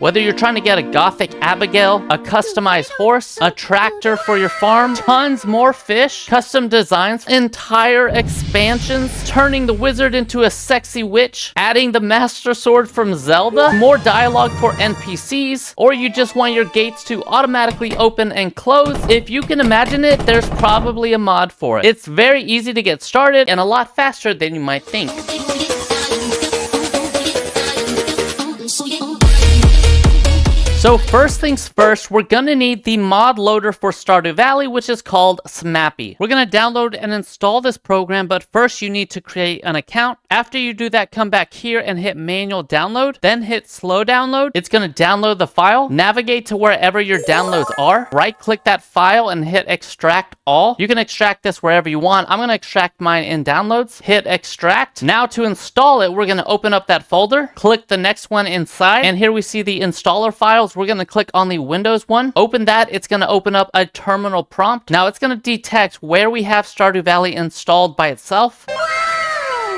Whether you're trying to get a gothic Abigail, a customized horse, a tractor for your farm, tons more fish, custom designs, entire expansions, turning the wizard into a sexy witch, adding the master sword from Zelda, more dialogue for NPCs, or you just want your gates to automatically open and close, if you can imagine it, there's probably a mod for it. It's very easy to get started and a lot faster than you might think. So first things first, we're gonna need the mod loader for Stardew Valley, which is called SMAPI. We're gonna download and install this program, but first you need to create an account. After you do that, come back here and hit manual download, then hit slow download. It's gonna download the file. Navigate to wherever your downloads are. Right click that file and hit extract all. You can extract this wherever you want. I'm gonna extract mine in downloads. Hit extract. Now to install it, we're gonna open up that folder, click the next one inside, and here we see the installer files. We're going to click on the Windows one. Open that. It's going to open up a terminal prompt. Now it's going to detect where we have Stardew Valley installed by itself.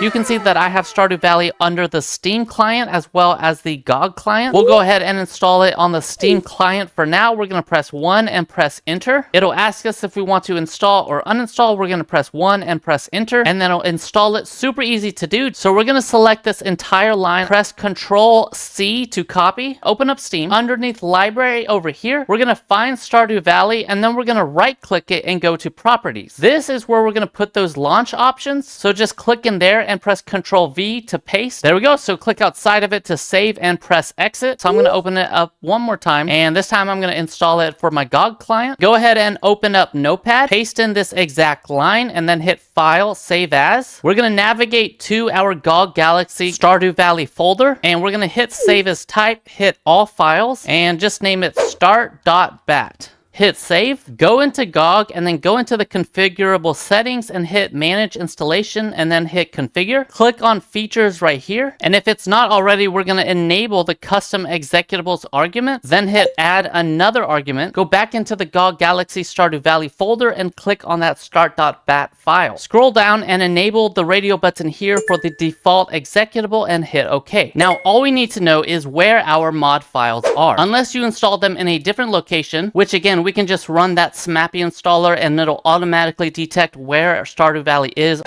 You can see that I have Stardew Valley under the Steam client as well as the GOG client. We'll go ahead and install it on the Steam client for now. We're going to press 1 and press enter. It'll ask us if we want to install or uninstall. We're going to press 1 and press enter, and then it'll install it. Super easy to do. So we're going to select this entire line, press Control C to copy, open up Steam. Underneath library over here, we're going to find Stardew Valley, and then we're going to right click it and go to properties. This is where we're going to put those launch options. So just click in there and press Control V to paste. There we go. So click outside of it to save and press exit. So I'm going to open it up one more time, and this time I'm going to install it for my GOG client. Go ahead and open up Notepad, paste in this exact line, and then hit File, Save As. We're going to navigate to our GOG Galaxy Stardew Valley folder, and we're going to hit Save As Type, hit All Files, and just name it start.bat. Hit save, go into GOG, and then go into the configurable settings and hit manage installation, and then hit configure. Click on features right here, and if it's not already, we're going to enable the custom executables argument, then hit add another argument. Go back into the GOG Galaxy Stardew Valley folder and click on that start.bat file. Scroll down and enable the radio button here for the default executable and hit OK. Now all we need to know is where our mod files are. Unless you install them in a different location, which again, we can just run that SMAPI installer and it'll automatically detect where Stardew Valley is.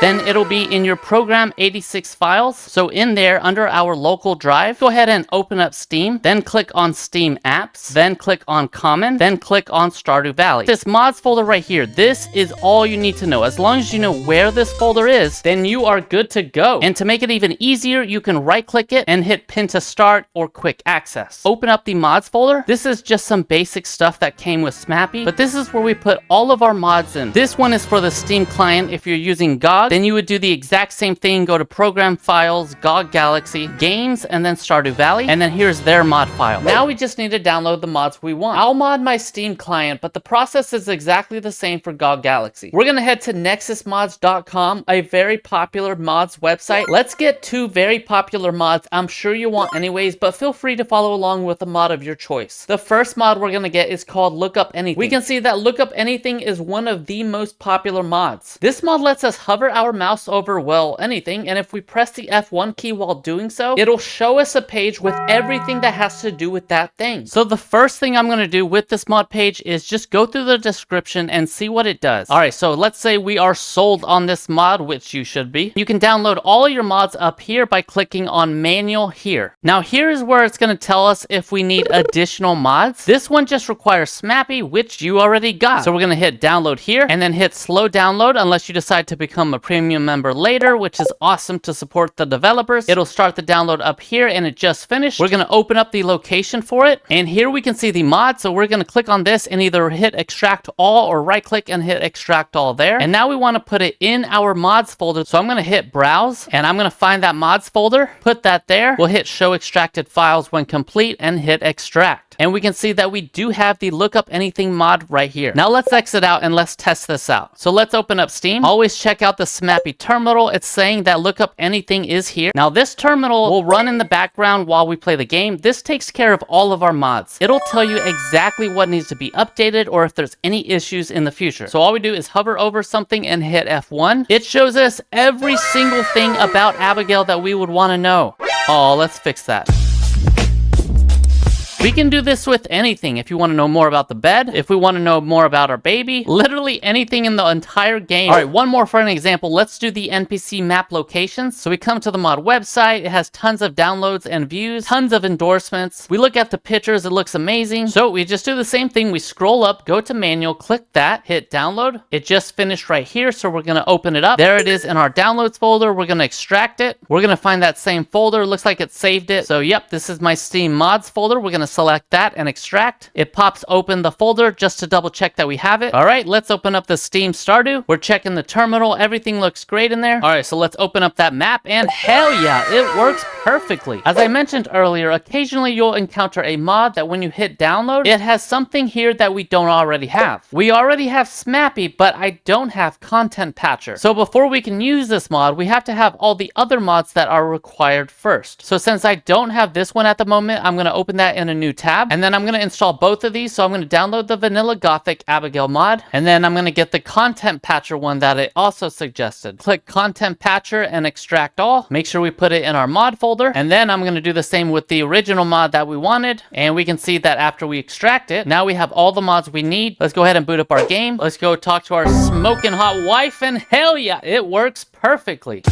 Then it'll be in your program 86 files. So in there, under our local drive, go ahead and open up Steam, then click on Steam Apps, then click on Common, then click on Stardew Valley. This mods folder right here, this is all you need to know. As long as you know where this folder is, then you are good to go. And to make it even easier, you can right click it and hit Pin to Start or Quick Access. Open up the mods folder. This is just some basic stuff that came with SMAPI, but this is where we put all of our mods in. This one is for the Steam client. If you're using GOG, then you would do the exact same thing. Go to Program Files, GOG Galaxy, Games, and then Stardew Valley. And then here's their mod file. Now we just need to download the mods we want. I'll mod my Steam client, but the process is exactly the same for GOG Galaxy. We're going to head to nexusmods.com, a very popular mods website. Let's get 2 very popular mods I'm sure you want anyways, but feel free to follow along with the mod of your choice. The first mod we're going to get is called Lookup Anything. We can see that Lookup Anything is one of the most popular mods. This mod lets us hover our mouse over, well, anything, and if we press the F1 key while doing so, it'll show us a page with everything that has to do with that thing. So the first thing I'm going to do with this mod page is just go through the description and see what it does. Alright, so let's say we are sold on this mod, which you should be. You can download all of your mods up here by clicking on manual here. Now here is where it's going to tell us if we need additional mods. This one just requires SMAPI, which you already got. So we're going to hit download here and then hit slow download unless you decide to become a premium member later, which is awesome to support the developers. It'll start the download up here and it just finished. We're going to open up the location for it, and here we can see the mod. So we're going to click on this and either hit extract all or right click and hit extract all there. And now we want to put it in our mods folder. So I'm going to hit browse and I'm going to find that mods folder, put that there. We'll hit show extracted files when complete and hit extract. And we can see that we do have the Lookup Anything mod right here. Now let's exit out and let's test this out. So let's open up Steam. Always check out the SMAPI terminal. It's saying that Lookup Anything is here. Now this terminal will run in the background while we play the game. This takes care of all of our mods. It'll tell you exactly what needs to be updated or if there's any issues in the future. So all we do is hover over something and hit F1. It shows us every single thing about Abigail that we would want to know. Oh, let's fix that. We can do this with anything. If you want to know more about the bed, if we want to know more about our baby, literally anything in the entire game. All right, one more for an example. Let's do the NPC map locations. So we come to the mod website. It has tons of downloads and views, tons of endorsements. We look at the pictures. It looks amazing. So we just do the same thing. We scroll up, go to manual, click that, hit download. It just finished right here. So we're going to open it up. There it is in our downloads folder. We're going to extract it. We're going to find that same folder. Looks like it saved it. So yep, this is my Steam mods folder. We're going to select that and extract. It pops open the folder just to double check that we have it. All right, let's open up the Steam Stardew. We're checking the terminal. Everything looks great in there. All right, so let's open up that map and hell yeah, it works perfectly. As I mentioned earlier, occasionally you'll encounter a mod that when you hit download, it has something here that we don't already have. We already have SMAPI, but I don't have Content Patcher. So before we can use this mod, we have to have all the other mods that are required first. So since I don't have this one at the moment, I'm going to open that in a new tab, and then I'm going to install both of these. So I'm going to download the vanilla Gothic Abigail mod, and then I'm going to get the Content Patcher one that it also suggested. Click Content Patcher and extract all. Make sure we put it in our mod folder, and then I'm going to do the same with the original mod that we wanted, and we can see that after we extract it, now we have all the mods we need. Let's go ahead and boot up our game. Let's go talk to our smoking hot wife, and hell yeah, it works perfectly.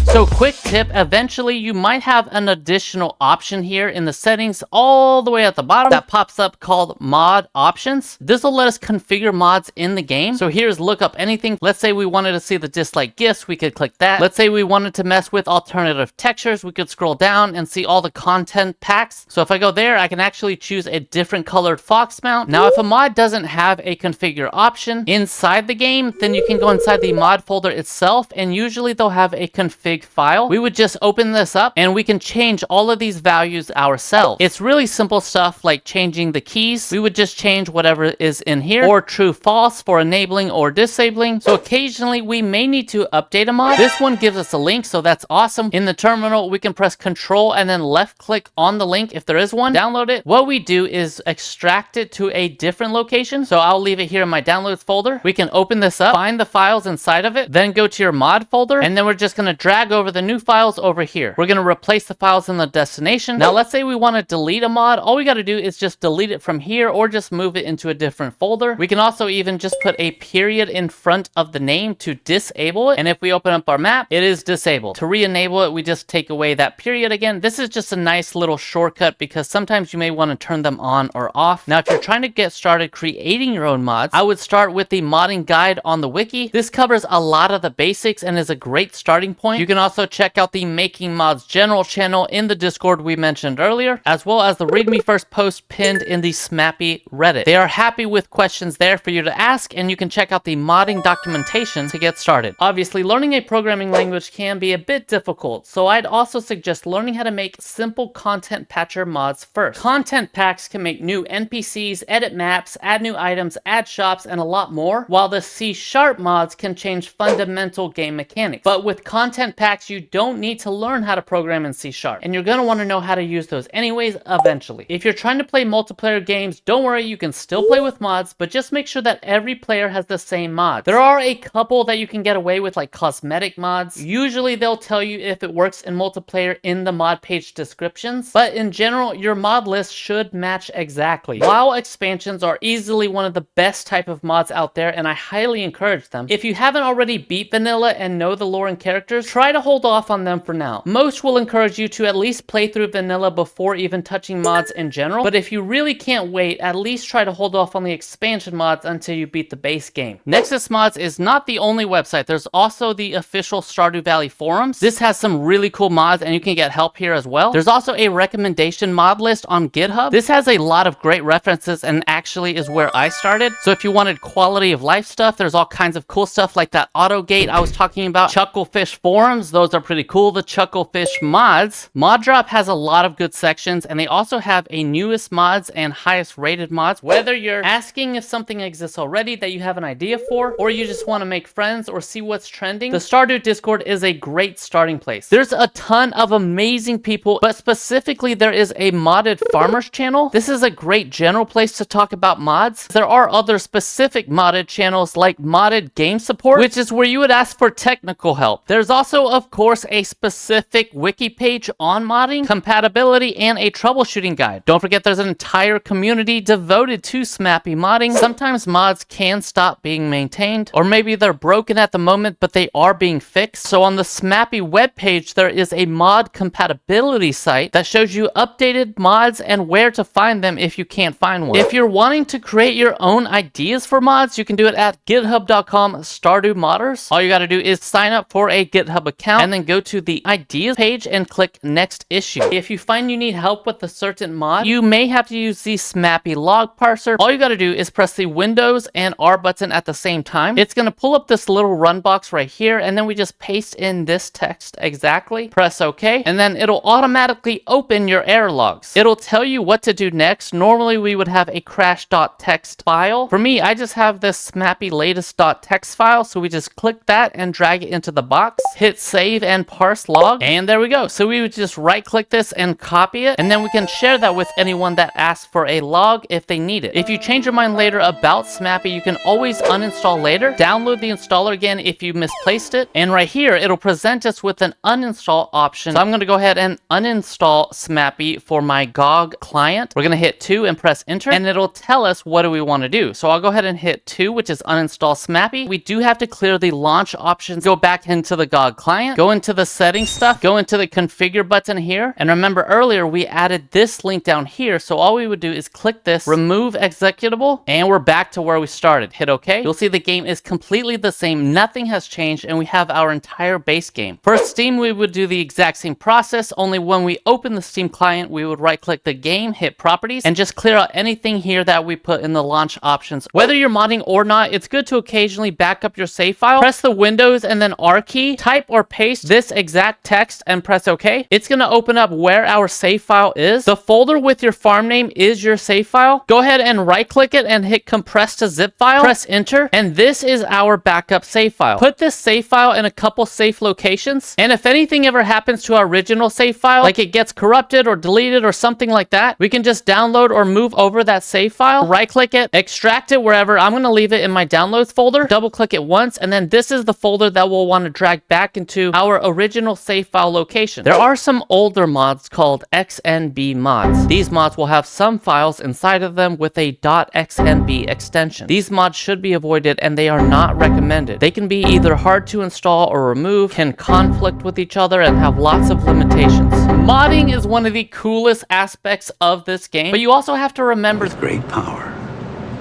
So quick tip, eventually you might have an additional option here in the settings all the way at the bottom that pops up called mod options. This will let us configure mods in the game. So here's look up anything. Let's say we wanted to see the dislike gifts, we could click that. Let's say we wanted to mess with alternative textures, we could scroll down and see all the content packs. So if I go there, I can actually choose a different colored fox mount. Now if a mod doesn't have a configure option inside the game, then you can go inside the mod folder itself, and usually they'll have a config file. We would just open this up and we can change all of these values ourselves. It's really simple stuff like changing the keys. We would just change whatever is in here, or true false for enabling or disabling. So occasionally we may need to update a mod. This one gives us a link, so that's awesome. In the terminal, we can press Control and then left click on the link if there is one, download it. What we do is extract it to a different location. So I'll leave it here in my downloads folder. We can open this up, find the files inside of it, then go to your mod folder, and then we're just going to drag over the new files over here. We're going to replace the files in the destination. Now let's say we want to delete a mod. All we got to do is just delete it from here, or just move it into a different folder. We can also even just put a period in front of the name to disable it, and if we open up our map, it is disabled. To re-enable it, we just take away that period again. This is just a nice little shortcut because sometimes you may want to turn them on or off. Now if you're trying to get started creating your own mods, I would start with the modding guide on the wiki. This covers a lot of the basics and is a great starting point. You can also check out the Making Mods general channel in the Discord we mentioned earlier, as well as the Read Me First post pinned in the SMAPI Reddit. They are happy with questions there for you to ask, and you can check out the modding documentation to get started. Obviously, learning a programming language can be a bit difficult, so I'd also suggest learning how to make simple content patcher mods first. Content packs can make new NPCs, edit maps, add new items, add shops, and a lot more, while the C# mods can change fundamental game mechanics. But with content packs, you don't need to learn how to program in C#, and you're going to want to know how to use those anyways eventually. If you're trying to play multiplayer games, don't worry, you can still play with mods, but just make sure that every player has the same mods. There are a couple that you can get away with, like cosmetic mods. Usually they'll tell you if it works in multiplayer in the mod page descriptions, but in general, your mod list should match exactly. WoW expansions are easily one of the best type of mods out there, and I highly encourage them. If you haven't already beat vanilla and know the lore and characters, try to hold off on them for now. Most will encourage you to at least play through vanilla before even touching mods in general, but if you really can't wait, at least try to hold off on the expansion mods until you beat the base game. Nexus Mods is not the only website. There's also the official Stardew Valley forums. This has some really cool mods, and you can get help here as well. There's also a recommendation mod list on GitHub. This has a lot of great references and actually is where I started. So if you wanted quality of life stuff, there's all kinds of cool stuff like that AutoGate I was talking about. Chucklefish forums, those are pretty cool. The Chucklefish mods. ModDrop has a lot of good sections, and they also have a newest mods and highest rated mods. Whether you're asking if something exists already that you have an idea for, or you just want to make friends or see what's trending, the Stardew Discord is a great starting place. There's a ton of amazing people, but specifically there is a modded farmers channel. This is a great general place to talk about mods. There are other specific modded channels like modded game support, which is where you would ask for technical help. There's also of course, a specific wiki page on modding, compatibility, and a troubleshooting guide. Don't forget there's an entire community devoted to SMAPI modding. Sometimes mods can stop being maintained, or maybe they're broken at the moment, but they are being fixed. So on the SMAPI webpage, there is a mod compatibility site that shows you updated mods and where to find them if you can't find one. If you're wanting to create your own ideas for mods, you can do it at github.com/StardewModders. All you gotta do is sign up for a GitHub account and then go to the ideas page and click next issue. If you find you need help with a certain mod, you may have to use the SMAPI Log Parser. All you gotta do is press the Windows and R button at the same time. It's gonna pull up this little run box right here, and then we just paste in this text exactly, press OK, and then it'll automatically open your error logs. It'll tell you what to do next. Normally we would have a crash.txt file. For me, I just have this SMAPI latest.txt file, so we just click that and drag it into the box, hit save and parse log, and there we go. So we would just right click this and copy it, and then we can share that with anyone that asks for a log if they need it. If you change your mind later about SMAPI, you can always uninstall later, download the installer again if you misplaced it, and right here it'll present us with an uninstall option. So I'm going to go ahead and uninstall SMAPI for my GOG client. We're going to hit 2 and press enter, and it'll tell us what do we want to do. So I'll go ahead and hit 2, which is uninstall SMAPI. We do have to clear the launch options, go back into the GOG client, go into the settings stuff, go into the configure button here, and remember earlier we added this link down here, so all we would do is click this, remove executable, and we're back to where we started. Hit OK. You'll see the game is completely the same, nothing has changed, and we have our entire base game. For Steam, we would do the exact same process, only when we open the Steam client, we would right click the game, hit properties, and just clear out anything here that we put in the launch options. Whether you're modding or not, it's good to occasionally back up your save file. Press the Windows and then R key, type or paste this exact text, and press OK. It's going to open up where our save file is. The folder with your farm name is your save file. Go ahead and right click it and hit compress to zip file. Press enter, and this is our backup save file. Put this save file in a couple safe locations, and if anything ever happens to our original save file, like it gets corrupted or deleted or something like that, we can just download or move over that save file, right click it, extract it wherever. I'm going to leave it in my downloads folder, double click it once, and then this is the folder that we'll want to drag back into our original save file location. There are some older mods called XNB mods. These mods will have some files inside of them with a .xnb extension. These mods should be avoided, and they are not recommended. They can be either hard to install or remove, can conflict with each other, and have lots of limitations. Modding is one of the coolest aspects of this game, but you also have to remember with great power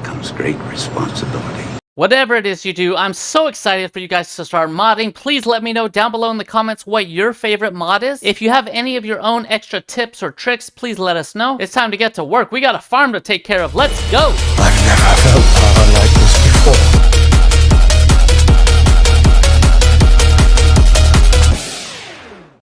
comes great responsibility. Whatever it is you do, I'm so excited for you guys to start modding. Please let me know down below in the comments what your favorite mod is. If you have any of your own extra tips or tricks, please let us know. It's time to get to work. We got a farm to take care of. Let's go! I've never felt